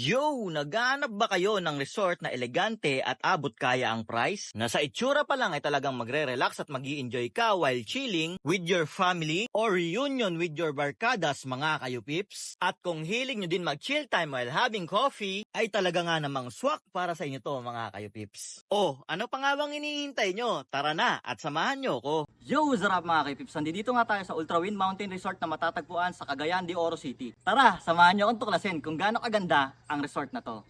Yo! Naghahanap ba kayo ng resort na elegante at abot kaya ang price? Na sa itsura pa lang ay talagang magre-relax at mag-i-enjoy ka while chilling with your family or reunion with your barkadas mga kayo pips? At kung hiling nyo din mag-chill time while having coffee, ay talaga nga namang swak para sa inyo to mga kayo pips. Oh, ano pa nga bang hinihintay nyo? Tara na at samahan nyo ko. Yo, sarap mga kaipips. Nandito nga tayo sa Ultra Wind Mountain Resort na matatagpuan sa Cagayan de Oro City. Tara, samahan nyo akong tuklasin kung gaano kaganda ang resort na to.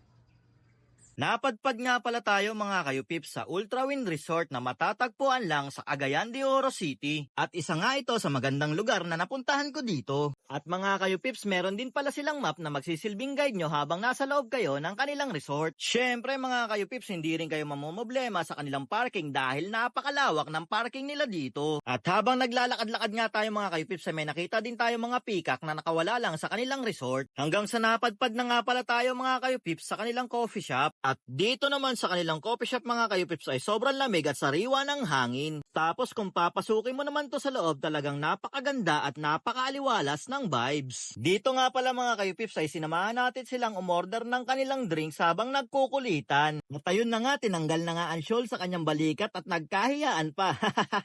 Napadpad nga pala tayo mga kayupips sa Ultra Wind Resort na matatagpuan lang sa Cagayan de Oro City. At isa nga ito sa magandang lugar na napuntahan ko dito. At mga kayupips, meron din pala silang map na magsisilbing guide nyo habang nasa loob kayo ng kanilang resort. Syempre mga kayupips, hindi rin kayo mamomblema sa kanilang parking dahil napakalawak ng parking nila dito. At habang naglalakad-lakad nga tayo mga kayupips, ay may nakita din tayo mga peacock na nakawala lang sa kanilang resort. Hanggang sa napadpad na nga pala tayo mga kayupips sa kanilang coffee shop. At dito naman sa kanilang coffee shop mga kayupips ay sobrang lamig at sariwa ng hangin. Tapos kung papasukin mo naman to sa loob, talagang napakaganda at napakaaliwalas ng vibes. Dito nga pala mga kayupips ay sinamahan natin silang umorder ng kanilang drinks habang nagkukulitan. At ayun na nga, tinanggal na nga ang shawl sa kanyang balikat at nagkahiyaan pa.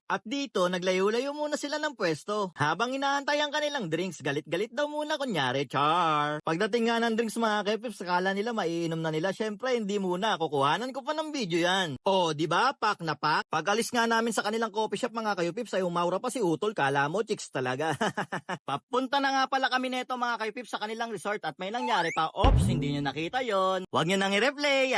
At dito naglayo-layo muna sila ng pwesto. Habang inaantay ang kanilang drinks, galit-galit daw muna kunyari, char. Pagdating nga ng drinks mga kayupips, akala nila maiinom na nila. Syempre hindi muna, kukuhanan ko pa ng video yan. O, di ba? Pak na pak. Pag alis nga namin sa kanilang coffee shop mga kayupips ay umaura pa si Utol, kala mo chicks talaga. Papunta na nga pala kami neto mga kayupips sa kanilang resort at may nangyari pa. Ops, hindi nyo nakita yon. Huwag nyo nang i-replay.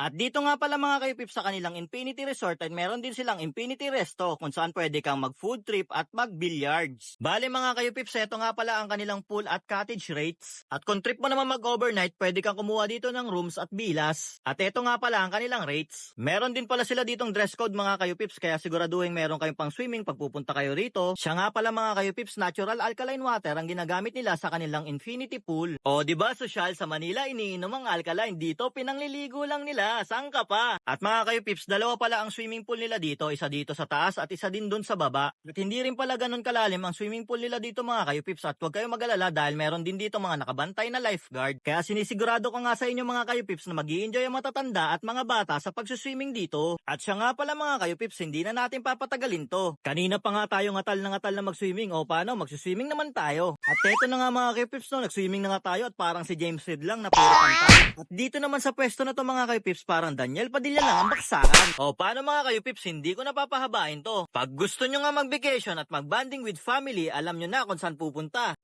At dito nga pala mga kayupips sa kanilang Infinity Resort ay meron din silang Infinity Resto kung saan pwede kang mag-food trip at mag-billiards. Bale mga kayupips, eto nga pala ang kanilang pool at cottage rates. At kung trip mo naman mag-overnight, pwede kang kumuha dito ng rooms at bilas. At eto nga pala ang kanilang rates. Meron din pala sila ditong dress code mga kayupips, kaya siguraduhin meron kayong pang swimming pag pupunta kayo rito. Siya nga pala mga kayupips, natural alkaline water ang ginagamit nila sa kanilang Infinity Pool. O diba sosyal, sa Manila iniinom ang alkaline, dito pinangliligo lang nila. Saan ka pa? At mga kayupips, dalawa pala ang swimming pool nila dito, isa dito sa taas at isa din dun sa baba. At hindi rin pala ganun kalalim ang swimming pool nila dito mga kayupips, at huwag kayong mag-alala dahil meron din dito mga nakabantay na lifeguard. Kaya sinisigurado ko nga sa inyo mga kayupips na mag-i-enjoy ang matatanda at mga bata sa pag-swimming dito. At siya nga pala mga kayupips, hindi na natin papatagalin to. Kanina pa nga tayo ngatal na mag-swimming, o paano, mag-swimming naman tayo. At eto na nga mga kayupips, no, nag-swimming na nga tayo at parang si James Reid lang na puro kanta. At dito naman sa pwesto na to mga kayupips, parang Daniel Padilla lang ang baksakan. O paano mga kayupips, hindi ko na papahabain to. Pag gusto nyo nga mag-vacation at mag-banding with family, alam nyo na kung saan pupunta.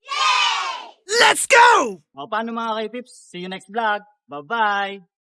Let's go! O paano mga kaipips? See you next vlog. Bye-bye!